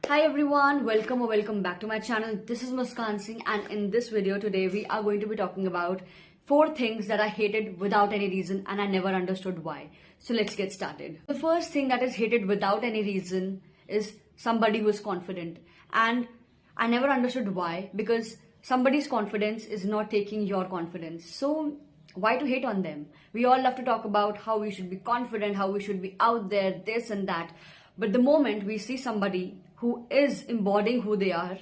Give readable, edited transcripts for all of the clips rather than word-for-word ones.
Hi everyone, welcome or welcome back to my channel. This is Muskan Singh, and in this video today we are going to be talking about 4 things that I hated without any reason and I never understood why. So let's get started. The first thing that is hated without any reason is somebody who is confident, and I never understood why, because somebody's confidence is not taking your confidence. So why to hate on them? We all love to talk about how we should be confident, how we should be out there, this and that. But the moment we see somebody who is embodying who they are,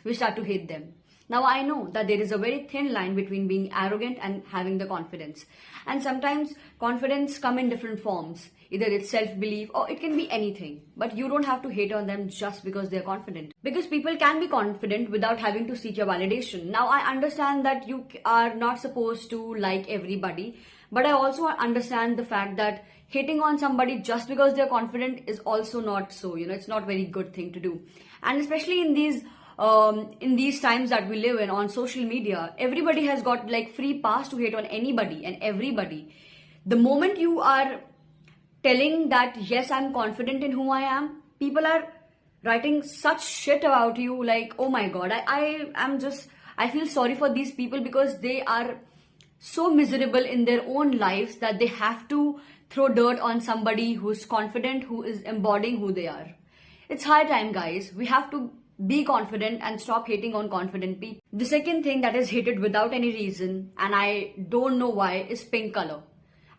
we start to hate them. Now I know that there is a very thin line between being arrogant and having the confidence. And sometimes confidence come in different forms. Either it's self-belief or it can be anything. But you don't have to hate on them just because they're confident. Because people can be confident without having to seek your validation. Now I understand that you are not supposed to like everybody. But I also understand the fact that hating on somebody just because they're confident is also not so, it's not a very good thing to do. And especially in these times that we live in on social media, everybody has got like free pass to hate on anybody and everybody. The moment you are telling that, yes, I'm confident in who I am, people are writing such shit about you like, oh my God, I feel sorry for these people because they are so miserable in their own lives that they have to throw dirt on somebody who's confident, who is embodying who they are. It's high time, guys. We have to be confident and stop hating on confident people. The second thing that is hated without any reason, and I don't know why, is pink color.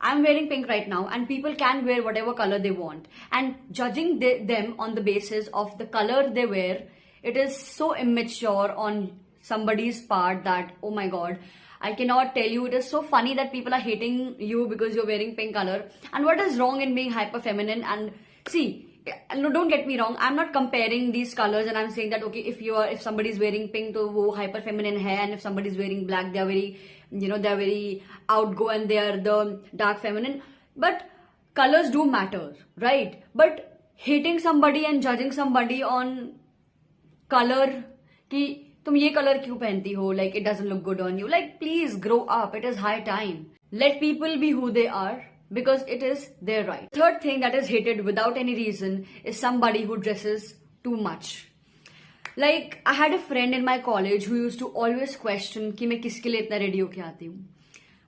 I'm wearing pink right now, and people can wear whatever color they want. And judging them on the basis of the color they wear, it is so immature on somebody's part that, oh my God, I cannot tell you. It is so funny that people are hating you because you're wearing pink color. And what is wrong in being hyper feminine? And see, no, don't get me wrong. I'm not comparing these colors and I'm saying that, okay, if somebody's wearing pink, to wo hyper feminine hai, and if somebody's wearing black, they're very outgoing, they are the dark feminine. But colors do matter, right? But hating somebody and judging somebody on color, ki तुम ये colour क्यों पहनती हो, like it doesn't look good on you, like please grow up. It is high time. Let people be who they are because it is their right. Third thing that is hated without any reason is somebody who dresses too much. Like I had a friend in my college who used to always question कि मैं किसके लिए इतना ready होके आती हूँ.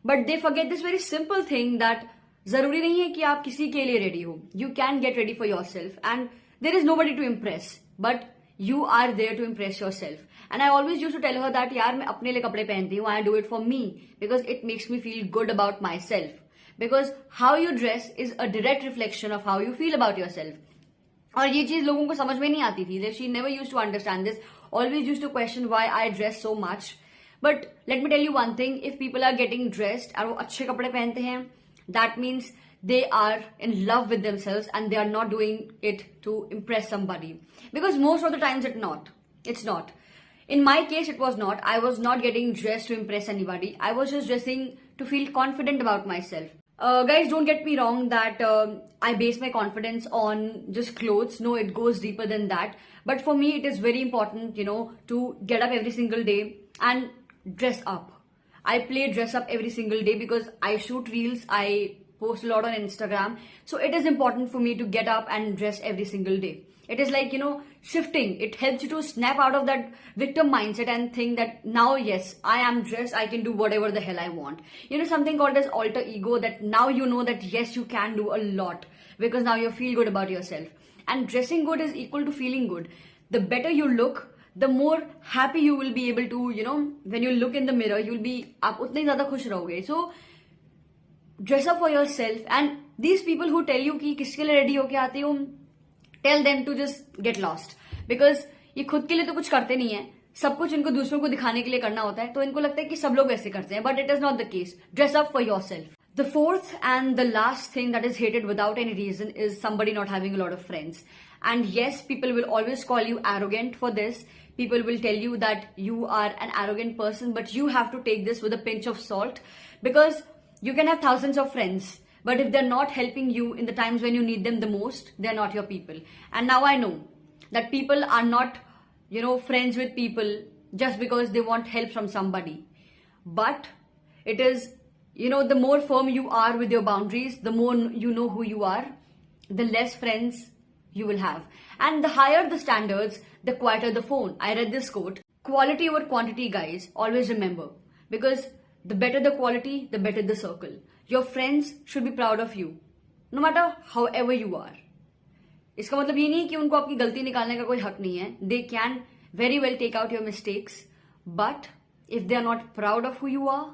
But they forget this very simple thing that जरूरी नहीं है कि आप किसी के लिए ready हो. You can get ready for yourself and there is nobody to impress, but you are there to impress yourself. And I always used to tell her that यार मैं अपने लिए कपड़े पहनती हूँ, I do it for me because it makes me feel good about myself. Because how you dress is a direct reflection of how you feel about yourself. और ये चीज लोगों को समझ में नहीं आती थी. She never used to understand this. Always used to question why I dress so much. But let me tell you one thing. If people are getting dressed और वो अच्छे कपड़े पहनते हैं, that means they are in love with themselves and they are not doing it to impress somebody. Because most of the times it's not. In my case, it was not. I was not getting dressed to impress anybody. I was just dressing to feel confident about myself. Guys, don't get me wrong that I base my confidence on just clothes. No, it goes deeper than that. But for me, it is very important, to get up every single day and dress up. I play dress up every single day because I shoot reels. I post a lot on Instagram. So it is important for me to get up and dress every single day. It is like, shifting. It helps you to snap out of that victim mindset and think that now, yes, I am dressed. I can do whatever the hell I want. Something called as alter ego, that now you know that yes, you can do a lot because now you feel good about yourself. And dressing good is equal to feeling good. The better you look, the more happy you will be able to, when you look in the mirror, you'll be, आप उतने ज़्यादा खुश रहोगे. So, dress up for yourself. And these people who tell you कि किसके लिए ready होके आती हो, tell them to just get lost. Because ये खुद के लिए तो कुछ करते नहीं है. सब कुछ इनको दूसरों को दिखाने के लिए करना होता है. तो इनको लगता है कि सब लोग ऐसे करते हैं. But it is not the case. Dress up for yourself. The fourth and the last thing that is hated without any reason is somebody not having a lot of friends. And yes, people will always call you arrogant for this. People will tell you that you are an arrogant person, but you have to take this with a pinch of salt because you can have thousands of friends. But if they're not helping you in the times when you need them the most, they're not your people. And now I know that people are not, friends with people just because they want help from somebody. But it is, the more firm you are with your boundaries, the more you know who you are, the less friends you will have. And the higher the standards, the quieter the phone. I read this quote: quality over quantity, guys. Always remember. Because the better the quality, the better the circle. Your friends should be proud of you, no matter however you are. इसका मतलब ये नहीं कि उनको आपकी गलती निकालने का कोई हक नहीं है. They can very well take out your mistakes, but if they are not proud of who you are,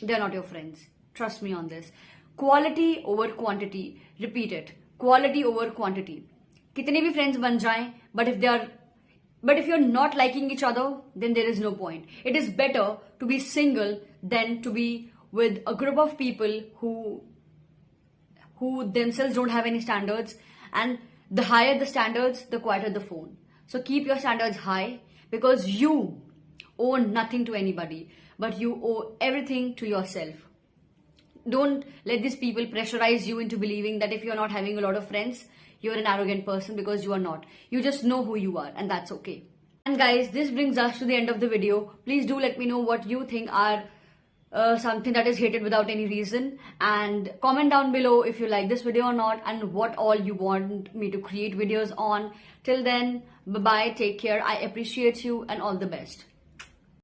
they are not your friends. Trust me on this. Quality over quantity. Repeat it. Quality over quantity. कितने भी friends बन जाएं, but if you're not liking each other, then there is no point. It is better to be single than to be with a group of people who themselves don't have any standards. And the higher the standards, the quieter the phone. So keep your standards high, because you owe nothing to anybody, but you owe everything to yourself. Don't let these people pressurize you into believing that if you're not having a lot of friends, you're an arrogant person, because you are not. You just know who you are, and that's okay. And guys, this brings us to the end of the video. Please do let me know what you think are something that is hated without any reason, and comment down below if you like this video or not, and what all you want me to create videos on. Till then, bye bye, take care. I appreciate you, and all the best.